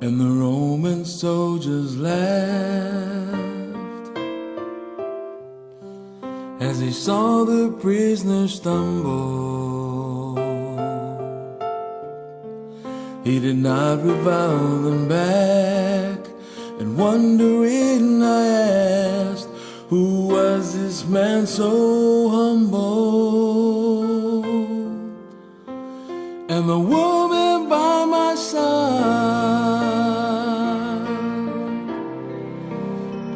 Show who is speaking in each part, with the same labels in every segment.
Speaker 1: And the Roman soldiers laughed as they saw the prisoner stumble. He did not revile them back, and wondering I asked, who was this man so humble? And the woman by my side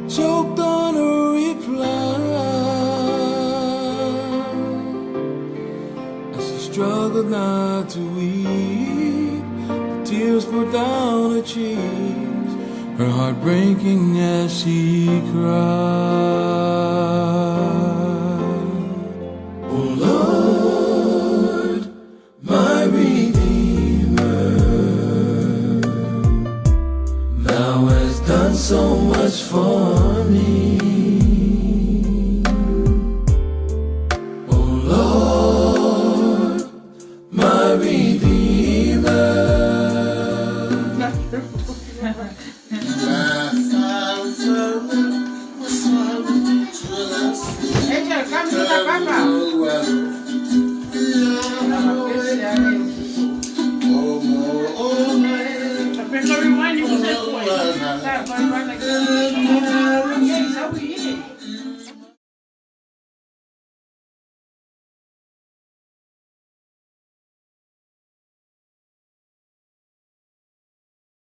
Speaker 1: choked on a reply as she struggled not to weep. The tears poured down her cheeks, her heart breaking as she cried. Oh Lord, my Redeemer, Thou hast done so much for me.